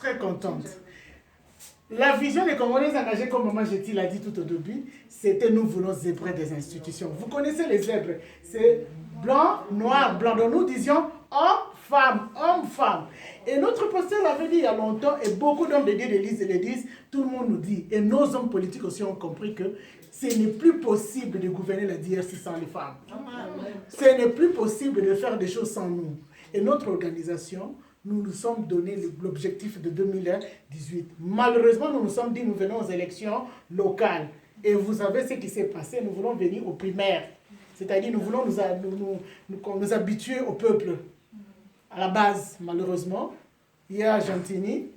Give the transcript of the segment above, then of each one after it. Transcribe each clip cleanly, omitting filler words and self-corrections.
très contente. La vision des Congolais engagés, comme Maman Jetty l'a dit tout au début, c'était nous voulons zébrer des institutions. Vous connaissez les zèbres, c'est blanc, noir, blanc. Donc nous disions homme, femme. Et notre pasteur l'avait dit il y a longtemps, et beaucoup d'hommes de Dieu le disent, tout le monde nous dit, et nos hommes politiques aussi ont compris que ce n'est plus possible de gouverner la DRC sans les femmes. Ce n'est plus possible de faire des choses sans nous. Et notre organisation, nous nous sommes donné l'objectif de 2018. Malheureusement, nous nous sommes dit, nous venons aux élections locales. Et vous savez ce qui s'est passé, nous voulons venir aux primaires. C'est-à-dire, nous voulons nous habituer au peuple. À la base, malheureusement, il y a Gentini,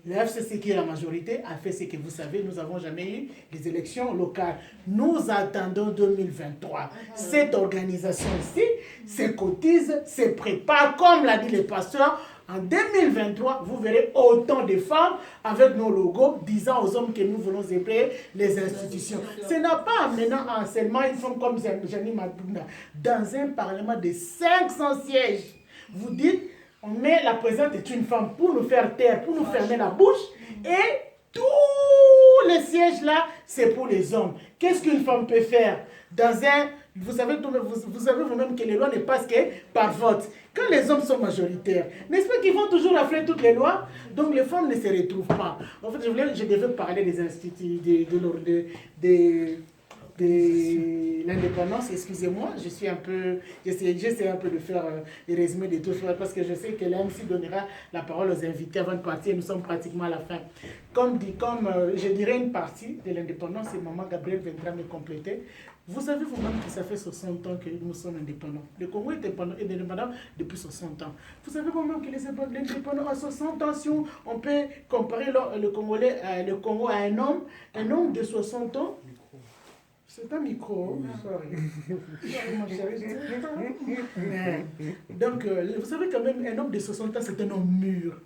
le FCC qui est la majorité, a fait ce que vous savez, nous n'avons jamais eu les élections locales. Nous attendons 2023. Cette organisation ici se cotise, se prépare, comme l'a dit le pasteur. En 2023, vous verrez autant de femmes avec nos logos disant aux hommes que nous voulons zébrer les institutions. Ce n'est pas maintenant seulement une femme comme Jani Matounda dans un parlement de 500 sièges. Vous dites, on met la présidente est une femme pour nous faire taire, pour nous fermer la bouche, et tous les sièges là, c'est pour les hommes. Qu'est-ce qu'une femme peut faire dans un... Vous savez vous-même que les lois ne passent que par vote. Quand les hommes sont majoritaires, n'est-ce pas qu'ils vont toujours rafler toutes les lois? Donc les femmes ne se retrouvent pas. En fait, je devais parler des instituts, de l'indépendance, excusez-moi, j'essaie un peu de faire des résumés de tout ça parce que je sais que l'AMC donnera la parole aux invités avant de partir, nous sommes pratiquement à la fin. Comme je dirais une partie de l'indépendance, et Maman Gabrielle viendra me compléter. Vous savez vous-même que ça fait 60 ans que nous sommes indépendants. Le Congo est indépendant depuis 60 ans. Vous savez vous-même que les indépendants à 60 ans, si on peut comparer le Congo à un homme de 60 ans. C'est un micro, sorry. Donc, vous savez quand même, un homme de 60 ans, c'est un homme mûr.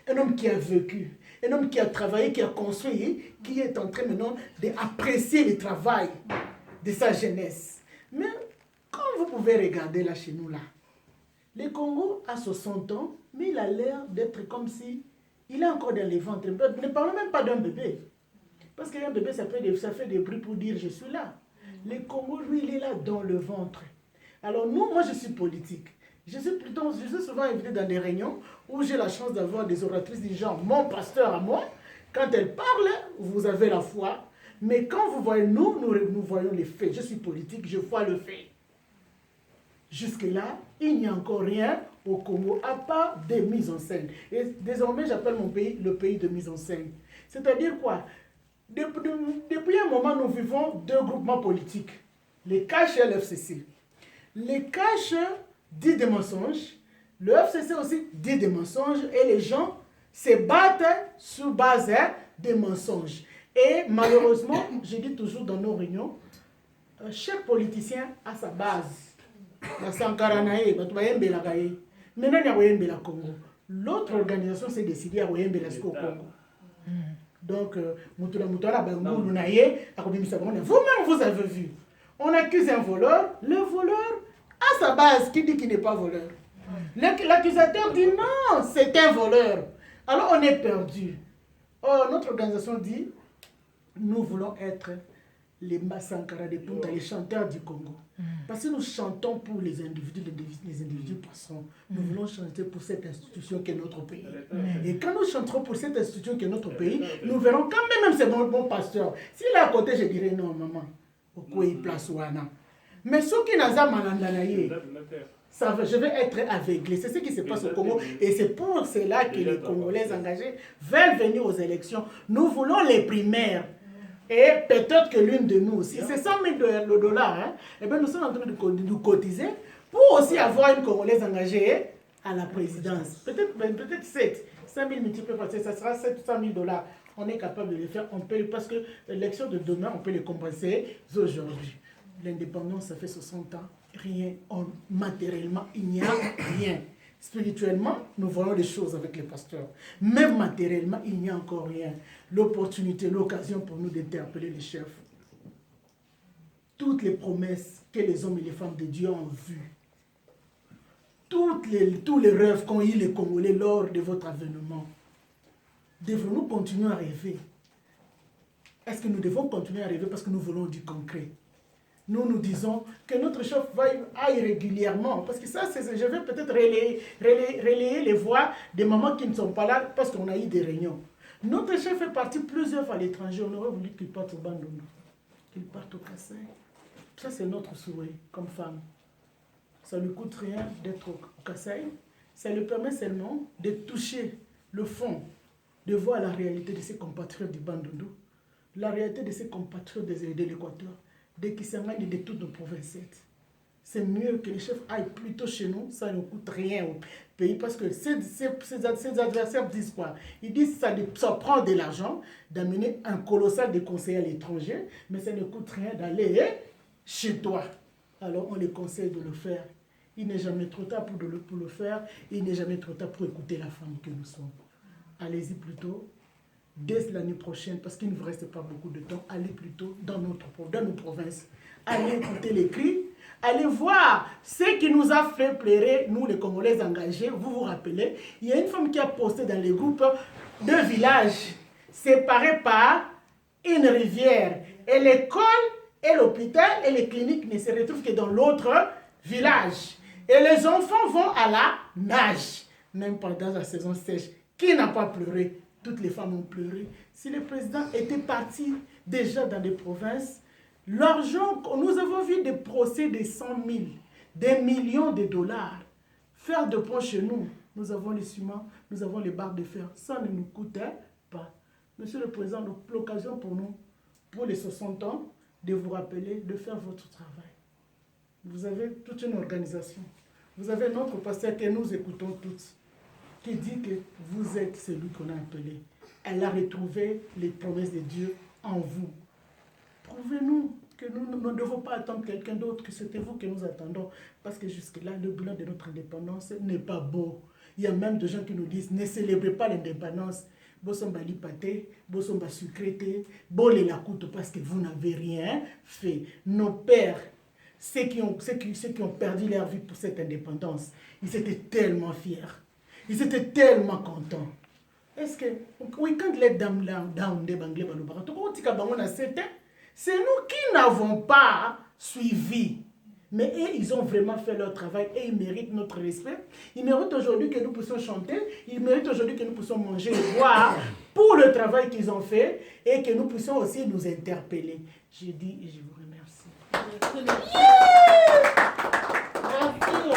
Un homme qui a vécu, un homme qui a travaillé, qui a construit, qui est en train maintenant d'apprécier le travail de sa jeunesse. Mais, quand vous pouvez regarder là chez nous, là, le Congo a 60 ans, mais il a l'air d'être comme si il est encore dans les ventres. Ne parlons même pas d'un bébé. Parce qu'un bébé, ça fait des bruits pour dire « je suis là ». Le Congo, lui, il est là dans le ventre. Alors moi, je suis politique. Je suis souvent invité dans des réunions où j'ai la chance d'avoir des oratrices du genre « mon pasteur à moi ». Quand elle parle, vous avez la foi. Mais quand vous voyez nous voyons les faits. Je suis politique, je vois le fait. Jusque-là, il n'y a encore rien au Congo, à part des mises en scène. Et désormais, j'appelle mon pays le pays de mise en scène. C'est-à-dire quoi? Depuis un moment, nous vivons deux groupements politiques. Les caches et l'FCC. Les caches disent des mensonges. Le FCC aussi dit des mensonges. Et les gens se battent sur base des mensonges. Et malheureusement, je dis toujours dans nos réunions, chaque politicien a sa base. Maintenant, il y a Congo. L'autre organisation s'est décidée à Congo. Donc, vous-même, vous avez vu. On accuse un voleur. Le voleur a sa base qui dit qu'il n'est pas voleur. L'accusateur dit non, c'est un voleur. Alors, on est perdu. Or, notre organisation dit, nous voulons être les Massankara de Punta, les chanteurs du Congo. Parce que nous chantons pour les individus passeront. Nous voulons chanter pour cette institution qui est notre pays. Et quand nous chanterons pour cette institution qui est notre pays, nous verrons quand même c'est bon pasteur. S'il est à côté, je dirais non, maman. Pourquoi il place Wana? Mais ceux qui n'ont pas malandanaye, je vais être aveuglé. C'est ce qui se passe au Congo. Et c'est pour cela que les Congolais engagés veulent venir aux élections. Nous voulons les primaires. Et peut-être que l'une de nous aussi, c'est 100 000 $, hein, et bien nous sommes en train de nous cotiser pour aussi avoir une Congolaise engagée à la présidence. Peut-être 7. 5 000 multipliés par 7, ça sera 700 000 $. On est capable de le faire, on peut, parce que l'élection de demain, on peut les compenser aujourd'hui. L'indépendance, ça fait 60 ans, rien, matériellement, il n'y a rien. Spirituellement, nous voyons les choses avec les pasteurs. Même matériellement, il n'y a encore rien. L'opportunité, l'occasion pour nous d'interpeller les chefs. Toutes les promesses que les hommes et les femmes de Dieu ont vues. Tous les rêves qu'ont eu les Congolais lors de votre avènement. Devons-nous continuer à rêver? Est-ce que nous devons continuer à rêver parce que nous voulons du concret? Nous disons que notre chef aille régulièrement, parce que ça, je vais peut-être relayer les voix des mamans qui ne sont pas là parce qu'on a eu des réunions. Notre chef est parti plusieurs fois à l'étranger. On aurait voulu qu'il parte au Bandundu, qu'il parte au Kassai. Ça, c'est notre souhait comme femme. Ça ne lui coûte rien d'être au Kassai. Ça lui permet seulement de toucher le fond, de voir la réalité de ses compatriotes du Bandundu, la réalité de ses compatriotes de l'Équateur, de Kisangani et de toutes nos provinces. C'est mieux que les chefs aillent plutôt chez nous, ça ne coûte rien au pays, parce que ces adversaires disent quoi? Ils disent que ça prend de l'argent d'amener un colossal de conseillers à l'étranger, mais ça ne coûte rien d'aller chez toi. Alors on les conseille de le faire. Il n'est jamais trop tard pour le faire, il n'est jamais trop tard pour écouter la femme que nous sommes. Allez-y plutôt. Dès l'année prochaine, parce qu'il ne vous reste pas beaucoup de temps, allez plutôt dans nos provinces. Allez écouter les cris, allez voir ce qui nous a fait pleurer, nous les Congolais engagés. Vous vous rappelez, il y a une femme qui a posté dans les groupes deux villages séparés par une rivière. Et l'école et l'hôpital et les cliniques ne se retrouvent que dans l'autre village. Et les enfants vont à la nage, même pendant la saison sèche. Qui n'a pas pleuré? Toutes les femmes ont pleuré. Si le président était parti déjà dans des provinces, l'argent, nous avons vu des procès de 100 000, des millions de dollars. Faire de ponts chez nous, nous avons les ciments, nous avons les barres de fer. Ça ne nous coûtait pas. Monsieur le Président, l'occasion pour nous, pour les 60 ans, de vous rappeler de faire votre travail. Vous avez toute une organisation. Vous avez notre pasteur que nous écoutons toutes, qui dit que vous êtes celui qu'on a appelé. Elle a retrouvé les promesses de Dieu en vous. Prouvez-nous que nous ne devons pas attendre quelqu'un d'autre, que c'était vous que nous attendons. Parce que jusque-là, le bilan de notre indépendance n'est pas beau. Il y a même des gens qui nous disent, ne célébrez pas l'indépendance. Bosomba lipate, bosomba sucrété, bolé la coûte parce que vous n'avez rien fait. Nos pères, ceux qui ont perdu leur vie pour cette indépendance, ils étaient tellement fiers. Ils étaient tellement contents. Est-ce que, oui, quand les dames c'est nous qui n'avons pas suivi. Mais eux, ils ont vraiment fait leur travail et ils méritent notre respect. Ils méritent aujourd'hui que nous puissions chanter. Ils méritent aujourd'hui que nous puissions manger et boire pour le travail qu'ils ont fait et que nous puissions aussi nous interpeller. Je dis et je vous remercie. Merci.